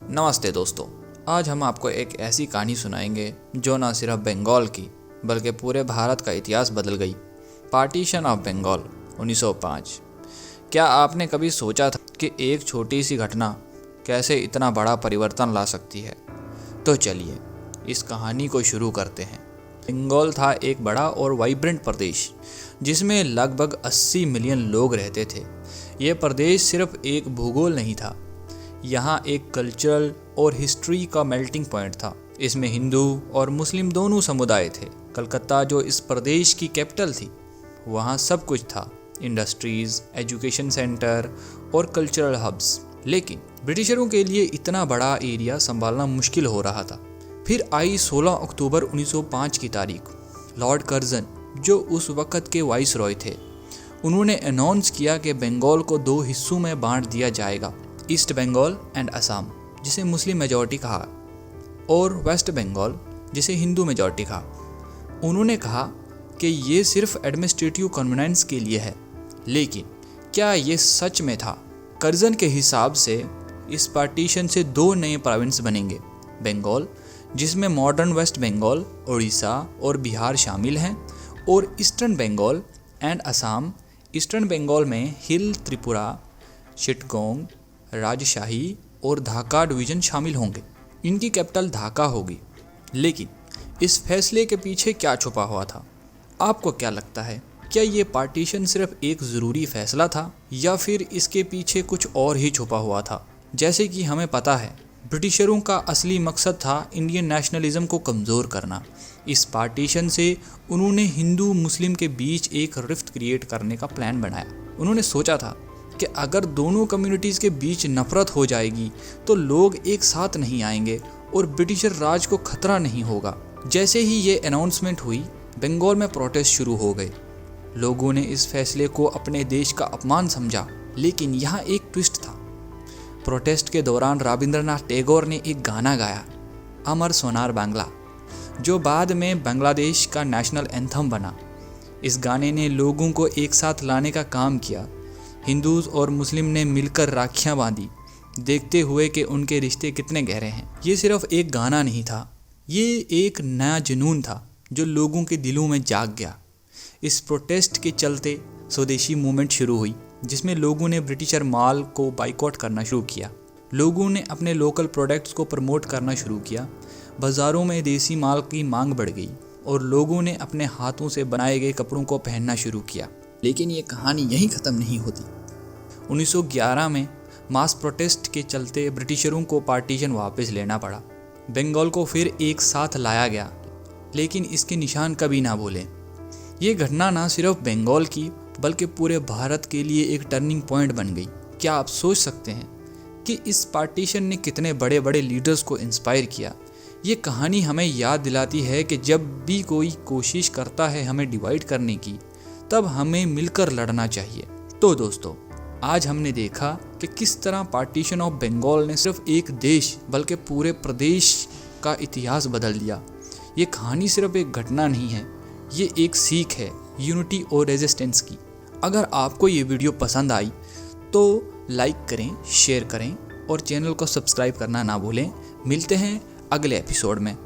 नमस्ते दोस्तों, आज हम आपको एक ऐसी कहानी सुनाएंगे जो न सिर्फ बंगाल की बल्कि पूरे भारत का इतिहास बदल गई। Partition of Bengal 1905। क्या आपने कभी सोचा था कि एक छोटी सी घटना कैसे इतना बड़ा परिवर्तन ला सकती है? तो चलिए इस कहानी को शुरू करते हैं। बंगाल था एक बड़ा और वाइब्रेंट प्रदेश जिसमें लगभग 80 मिलियन लोग रहते थे। ये प्रदेश सिर्फ एक भूगोल नहीं था, यहाँ एक कल्चरल और हिस्ट्री का मेल्टिंग पॉइंट था। इसमें हिंदू और मुस्लिम दोनों समुदाय थे। कलकत्ता जो इस प्रदेश की कैपिटल थी, वहाँ सब कुछ था, इंडस्ट्रीज, एजुकेशन सेंटर और कल्चरल हब्स। लेकिन ब्रिटिशरों के लिए इतना बड़ा एरिया संभालना मुश्किल हो रहा था। फिर आई 16 अक्टूबर 1905 की तारीख। लॉर्ड कर्जन जो उस वक़्त के वाइसरॉय थे, उन्होंने अनाउंस किया कि बंगाल को 2 हिस्सों में बांट दिया जाएगा, ईस्ट बंगाल एंड असम जिसे मुस्लिम मेजॉरिटी कहा और वेस्ट बंगाल जिसे हिंदू मेजॉरिटी कहा। उन्होंने कहा कि ये सिर्फ एडमिनिस्ट्रेटिव कन्वीनियंस के लिए है, लेकिन क्या ये सच में था? कर्जन के हिसाब से इस पार्टीशन से 2 नए प्रोविंस बनेंगे, बंगाल जिसमें मॉडर्न वेस्ट बंगाल, उड़ीसा और बिहार शामिल हैं, और eastern Bengal and Assam. Eastern Bengal में हिल, त्रिपुरा, चिटगोंग, राजशाही और ढाका डिवीज़न शामिल होंगे। इनकी कैपिटल ढाका होगी। लेकिन इस फैसले के पीछे क्या छुपा हुआ था? आपको क्या लगता है? क्या ये पार्टीशन सिर्फ एक ज़रूरी फैसला था या फिर इसके पीछे कुछ और ही छुपा हुआ था? जैसे कि हमें पता है, ब्रिटिशरों का असली मकसद था इंडियन नेशनलिज्म को कमज़ोर करना। इस पार्टीशन से उन्होंने हिंदू मुस्लिम के बीच एक रिफ्ट क्रिएट करने का प्लान बनाया। उन्होंने सोचा था कि अगर दोनों कम्युनिटीज़ के बीच नफरत हो जाएगी तो लोग एक साथ नहीं आएंगे और ब्रिटिशर राज को खतरा नहीं होगा। जैसे ही ये अनाउंसमेंट हुई, बंगाल में प्रोटेस्ट शुरू हो गए। लोगों ने इस फैसले को अपने देश का अपमान समझा, लेकिन यहाँ एक ट्विस्ट था। प्रोटेस्ट के दौरान रविंद्रनाथ टैगोर ने एक गाना गाया, अमर सोनार बांग्ला, जो बाद में बांग्लादेश का नेशनल एंथम बना। इस गाने ने लोगों को एक साथ लाने का काम किया। हिंदूज और मुस्लिम ने मिलकर राखियाँ बांधी, देखते हुए कि उनके रिश्ते कितने गहरे हैं। ये सिर्फ एक गाना नहीं था, ये एक नया जुनून था जो लोगों के दिलों में जाग गया। इस प्रोटेस्ट के चलते स्वदेशी मूवमेंट शुरू हुई, जिसमें लोगों ने ब्रिटिशर माल को बाइकआउट करना शुरू किया। लोगों ने अपने लोकल प्रोडक्ट्स को प्रमोट करना शुरू किया। बाज़ारों में देसी माल की मांग बढ़ गई और लोगों ने अपने हाथों से बनाए गए कपड़ों को पहनना शुरू किया। लेकिन ये कहानी यहीं ख़त्म नहीं होती। 1911 में मास प्रोटेस्ट के चलते ब्रिटिशरों को पार्टीशन वापस लेना पड़ा। बंगाल को फिर एक साथ लाया गया, लेकिन इसके निशान कभी ना भूलें। ये घटना ना सिर्फ बंगाल की बल्कि पूरे भारत के लिए एक टर्निंग पॉइंट बन गई। क्या आप सोच सकते हैं कि इस पार्टीशन ने कितने बड़े बड़े लीडर्स को इंस्पायर किया? ये कहानी हमें याद दिलाती है कि जब भी कोई कोशिश करता है हमें डिवाइड करने की, तब हमें मिलकर लड़ना चाहिए। तो दोस्तों, आज हमने देखा कि किस तरह पार्टीशन ऑफ बंगाल ने सिर्फ एक देश बल्कि पूरे प्रदेश का इतिहास बदल दिया। ये कहानी सिर्फ एक घटना नहीं है, ये एक सीख है यूनिटी और रेजिस्टेंस की। अगर आपको ये वीडियो पसंद आई तो लाइक करें, शेयर करें और चैनल को सब्सक्राइब करना ना भूलें। मिलते हैं अगले एपिसोड में।